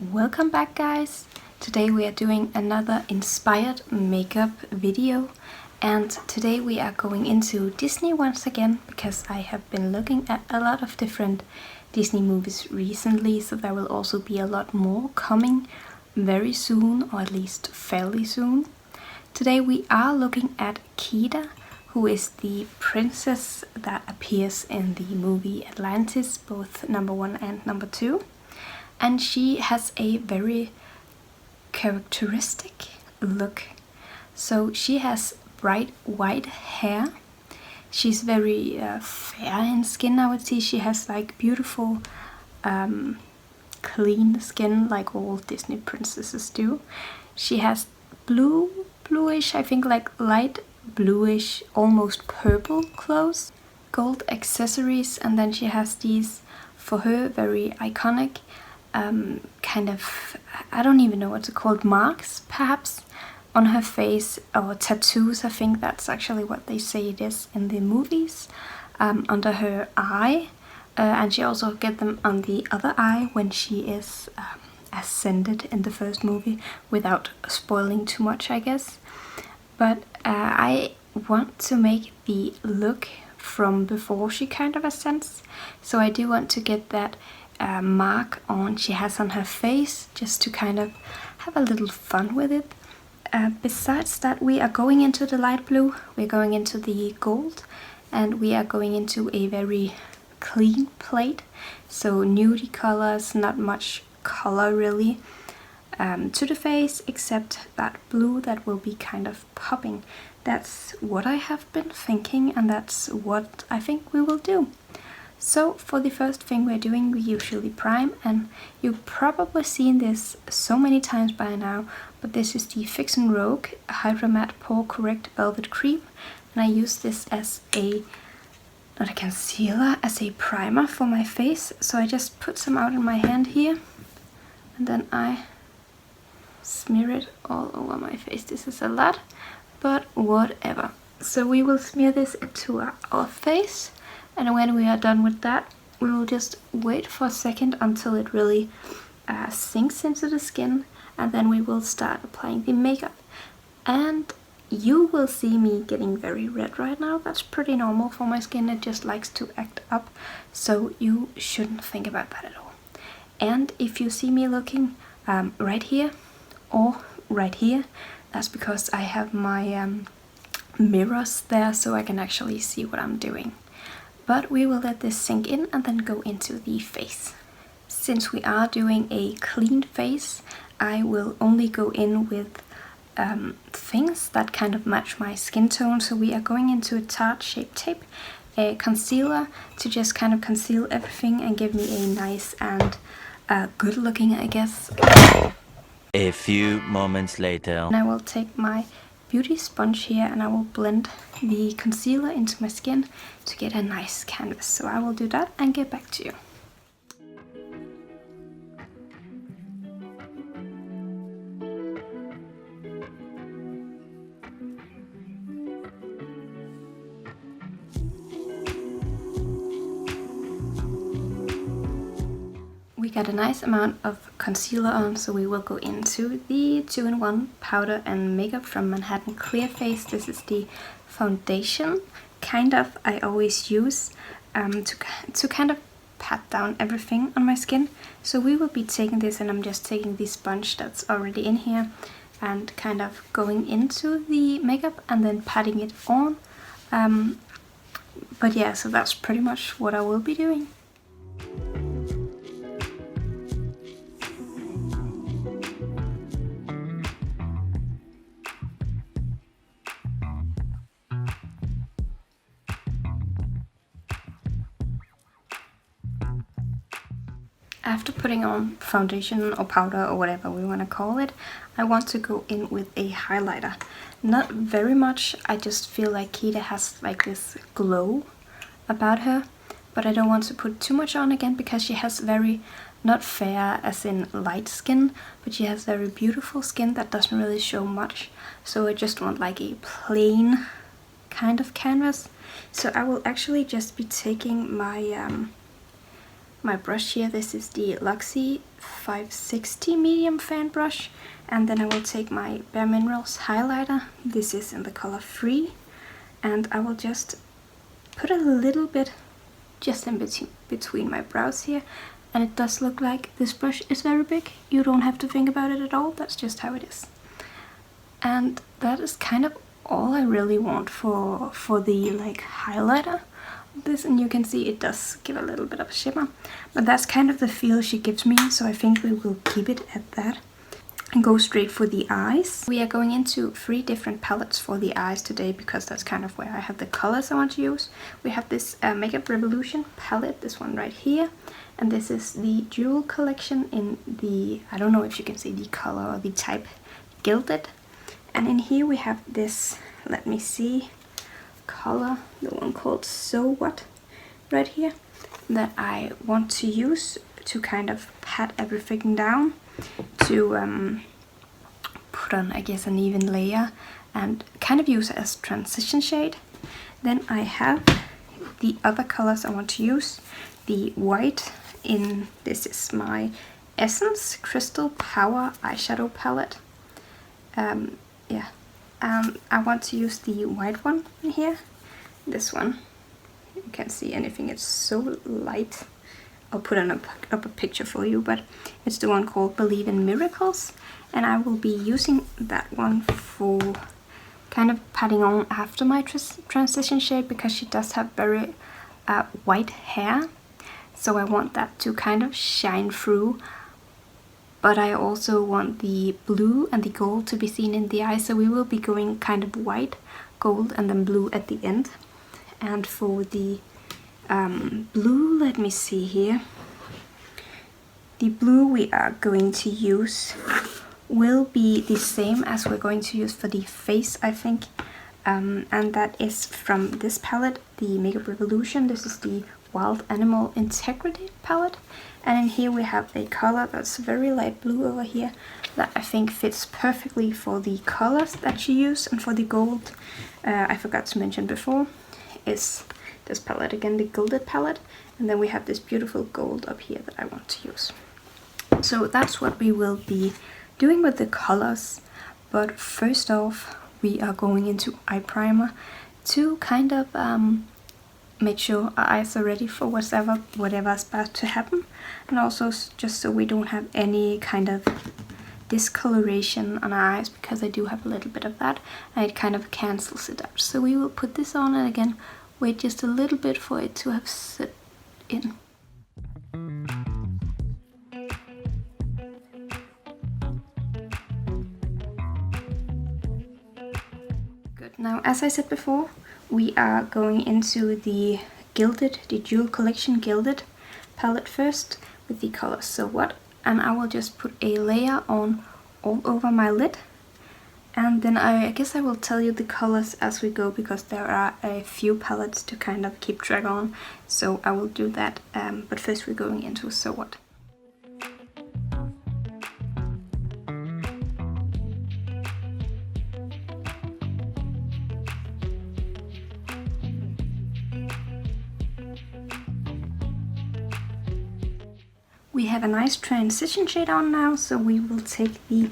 Welcome back, guys! Today we are doing another inspired makeup video, and today we are going into Disney once again because I have been looking at a lot of different Disney movies recently, so there will also be a lot more coming very soon, or at least fairly soon. Today we are looking at Kida, who is the princess that appears in the movie Atlantis, both number 1 and number 2. And she has a very characteristic look. So she has bright white hair. She's very fair in skin, I would say. She has like beautiful clean skin like all Disney princesses do. She has bluish, I think like light bluish, almost purple clothes, gold accessories, and then she has these, for her, very iconic kind of, I don't even know what to call it, marks perhaps on her face, or tattoos. I think that's actually what they say it is in the movies, under her eye, and she also get them on the other eye when she is ascended in the first movie, without spoiling too much, I guess. But I want to make the look from before she kind of ascends, so I do want to get that mark on she has on her face, just to kind of have a little fun with it. Besides that, we are going into the light blue, we're going into the gold, and we are going into a very clean plate, so nudie colors, not much color really to the face, except that blue that will be kind of popping. That's what I have been thinking, and that's what I think we will do. So for the first thing we're doing, we usually prime, and you've probably seen this so many times by now, but this is the Fix and Rogue Hydra Matte Pore Correct Velvet Cream, and I use this as a, not a concealer, as a primer for my face. So I just put some out in my hand here, and then I smear it all over my face. This is a lot, but whatever. So we will smear this into our face. And when we are done with that, we will just wait for a second until it really sinks into the skin, and then we will start applying the makeup. And you will see me getting very red right now. That's pretty normal for my skin, it just likes to act up, so you shouldn't think about that at all. And if you see me looking right here or right here, that's because I have my mirrors there, so I can actually see what I'm doing. But we will let this sink in and then go into the face. Since we are doing a clean face, I will only go in with things that kind of match my skin tone. So we are going into a Tarte Shape Tape, a concealer, to just kind of conceal everything and give me a nice and good looking, I guess. A few moments later. And I will take my beauty sponge here and I will blend the concealer into my skin to get a nice canvas. So I will do that and get back to you. We got a nice amount of concealer on, so we will go into the 2-in-1 powder and makeup from Manhattan Clear Face. This is the foundation, kind of, I always use to kind of pat down everything on my skin. So we will be taking this, and I'm just taking the sponge that's already in here and kind of going into the makeup and then patting it on. But yeah, so that's pretty much what I will be doing. After putting on foundation or powder or whatever we want to call it, I want to go in with a highlighter. Not very much, I just feel like Kida has like this glow about her, but I don't want to put too much on again because she has very, not fair as in light skin, but she has very beautiful skin that doesn't really show much. So I just want like a plain kind of canvas. So I will actually just be taking my my brush here. This is the Luxie 560 medium fan brush. And then I will take my Bare Minerals highlighter. This is in the color Free. And I will just put a little bit just in between my brows here. And it does look like this brush is very big. You don't have to think about it at all. That's just how it is. And that is kind of all I really want for the like highlighter of this. And you can see it does give a little bit of a shimmer. But that's kind of the feel she gives me. So I think we will keep it at that. And go straight for the eyes. We are going into 3 different palettes for the eyes today because that's kind of where I have the colors I want to use. We have this Makeup Revolution palette, this one right here. And this is the Jewel collection in the, I don't know if you can see the color or the type, Gilded. And in here we have this, let me see, color, the one called So What, right here, that I want to use to kind of pat everything down, to put on, I guess, an even layer and kind of use it as transition shade. Then I have the other colors I want to use. The white in, this is my Essence Crystal Power eyeshadow palette. I want to use the white one in here. This one. You can't see anything, it's so light. I'll put up a picture for you, but it's the one called Believe in Miracles. And I will be using that one for kind of patting on after my transition shade because she does have very white hair. So I want that to kind of shine through. But I also want the blue and the gold to be seen in the eye. So we will be going kind of white, gold, and then blue at the end. And for the blue, let me see here. The blue we are going to use will be the same as we're going to use for the face, I think. And that is from this palette, the Makeup Revolution. This is the Wild Animal Integrity palette. And in here we have a color that's very light blue over here that I think fits perfectly for the colors that you use. And for the gold, I forgot to mention before, is this palette again, the Gilded palette. And then we have this beautiful gold up here that I want to use. So that's what we will be doing with the colors. But first off, we are going into eye primer to kind of make sure our eyes are ready for whatever's about to happen. And also just so we don't have any kind of discoloration on our eyes, because I do have a little bit of that and it kind of cancels it out. So we will put this on and again wait just a little bit for it to have set in. Good. Now, as I said before, we are going into the Gilded, the Jewel Collection Gilded palette first with the color So What. And I will just put a layer on all over my lid. And then I guess I will tell you the colors as we go, because there are a few palettes to kind of keep track on. So I will do that, but first we're going into So What. We have a nice transition shade on now, so we will take the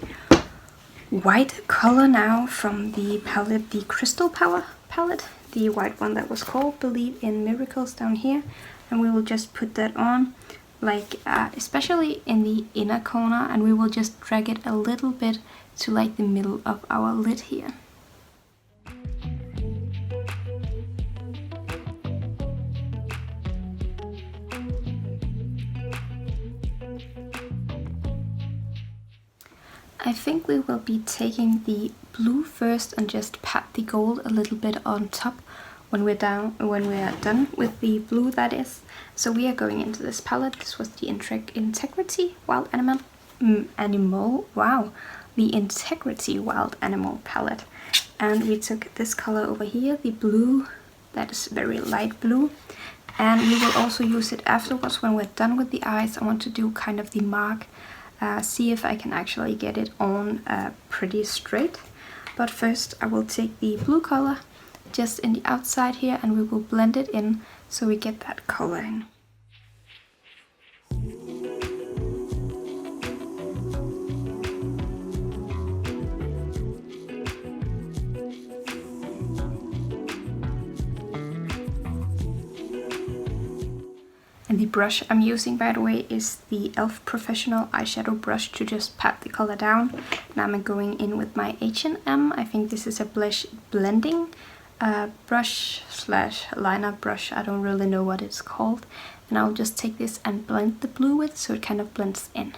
white color now from the palette, the Crystal Power palette, the white one that was called Believe in Miracles down here, and we will just put that on, like especially in the inner corner, and we will just drag it a little bit to like the middle of our lid here. I think we will be taking the blue first and just pat the gold a little bit on top when we are done with the blue, that is. So we are going into this palette. This was the Integrity Wild Animal. Wow, the Integrity Wild Animal palette, and we took this color over here, the blue, that is very light blue. And we will also use it afterwards when we're done with the eyes. I want to do kind of the mark. See if I can actually get it on pretty straight. But first I will take the blue color just in the outside here, and we will blend it in so we get that color in. And the brush I'm using, by the way, is the e.l.f. Professional eyeshadow brush to just pat the color down. And I'm going in with my H&M. I think this is a blush blending brush slash liner brush. I don't really know what it's called. And I'll just take this and blend the blue with, so it kind of blends in.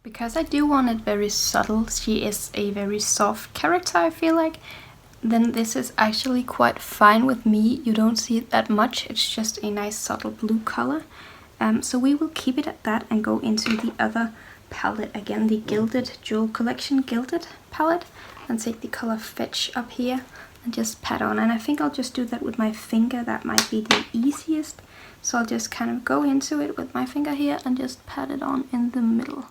Because I do want it very subtle, she is a very soft character, I feel like, then this is actually quite fine with me. You don't see it that much, it's just a nice subtle blue color. So we will keep it at that and go into the other palette again, the Gilded Jewel Collection Gilded palette, and take the color Fetch up here and just pat on. And I think I'll just do that with my finger, that might be the easiest. So I'll just kind of go into it with my finger here and just pat it on in the middle.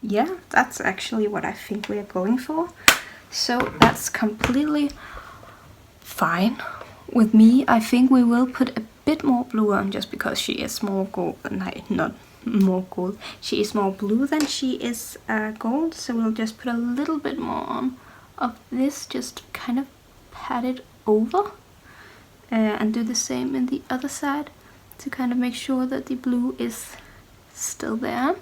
Yeah, that's actually what I think we are going for. So that's completely fine with me. I think we will put a bit more blue on, just because she is more gold, not more gold. She is more blue than she is gold. So we'll just put a little bit more on of this, just kind of pat it over, and do the same in the other side to kind of make sure that the blue is still there.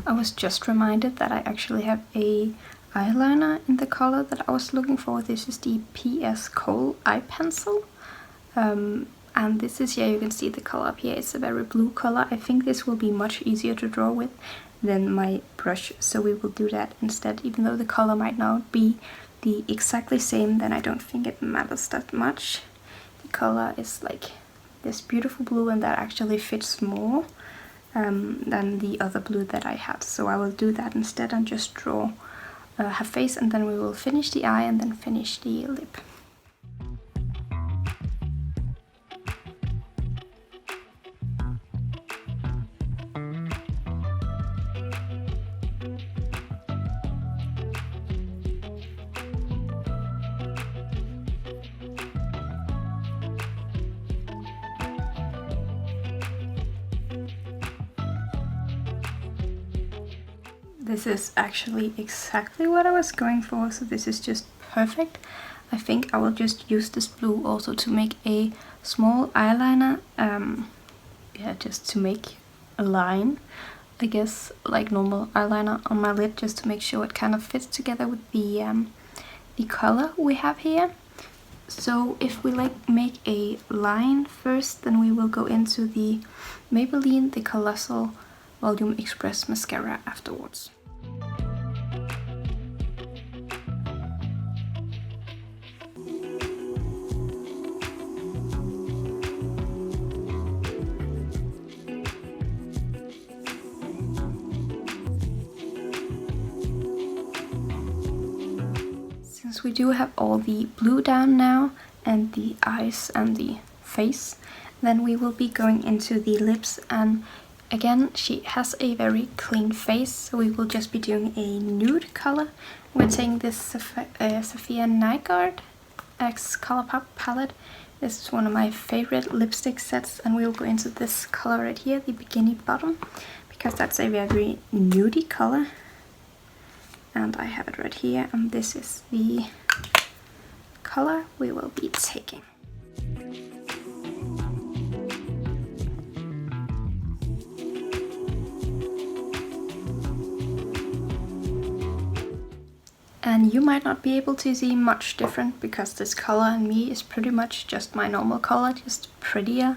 I was just reminded that I actually have a eyeliner in the color that I was looking for. This is the PS Kohl eye pencil. And this is, yeah, you can see the color up here. It's a very blue color. I think this will be much easier to draw with than my brush. So we will do that instead. Even though the color might not be the exactly same, then I don't think it matters that much. The color is like this beautiful blue, and that actually fits more than the other blue that I had. So I will do that instead and just draw her face, and then we will finish the eye and then finish the lip. This is actually exactly what I was going for, so this is just perfect. I think I will just use this blue also to make a small eyeliner, yeah, just to make a line, I guess, like normal eyeliner on my lid, just to make sure it kind of fits together with the color we have here. So if we like make a line first, then we will go into the Maybelline The Colossal Volume Express Mascara afterwards. Since we do have all the blue down now, and the eyes and the face, then we will be going into the lips. And again, she has a very clean face, so we will just be doing a nude color. We're taking this Sophia Nygaard X Colourpop palette. This is one of my favorite lipstick sets, and we will go into this color right here, the Bikini Bottom, because that's a very nudie color. And I have it right here, and this is the color we will be taking. And you might not be able to see much different, because this color on me is pretty much just my normal color, just prettier.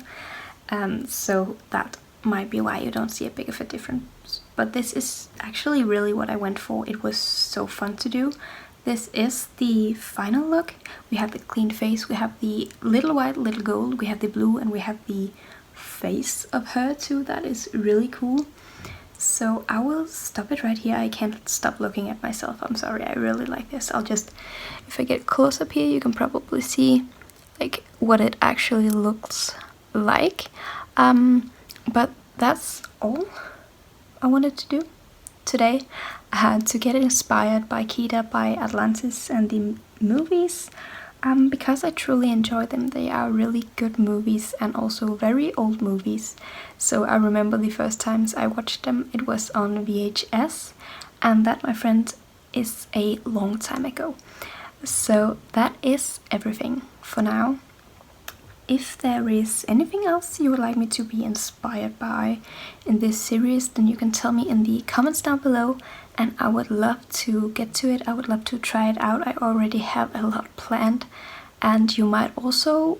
So that might be why you don't see a big of a difference. But this is actually really what I went for. It was so fun to do. This is the final look. We have the clean face, we have the little white, little gold, we have the blue, and we have the face of her too. That is really cool. So I will stop it right here. I can't stop looking at myself. I'm sorry, I really like this. I'll just, if I get close up here, you can probably see like what it actually looks like. But that's all I wanted to do today. to get inspired by Kida, by Atlantis and the movies, because I truly enjoy them. They are really good movies and also very old movies. So I remember the first times I watched them, it was on VHS, and that, my friend, is a long time ago. So that is everything for now. If there is anything else you would like me to be inspired by in this series, then you can tell me in the comments down below, and I would love to get to it. I would love to try it out. I already have a lot planned, and you might also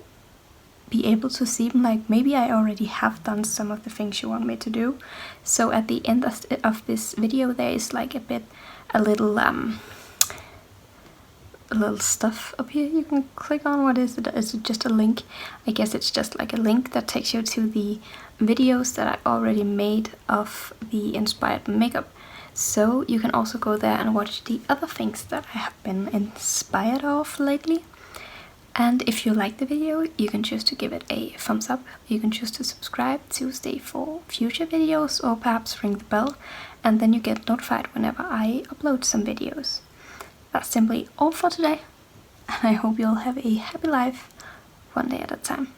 be able to see them, like maybe I already have done some of the things you want me to do. So at the end of this video there is like a little stuff up here you can click on. What is it? Is it just a link? I guess it's just like a link that takes you to the videos that I already made of the inspired makeup. So you can also go there and watch the other things that I have been inspired of lately. And if you like the video, you can choose to give it a thumbs up. You can choose to subscribe to stay for future videos, or perhaps ring the bell, and then you get notified whenever I upload some videos. That's simply all for today, and I hope you'll have a happy life, one day at a time.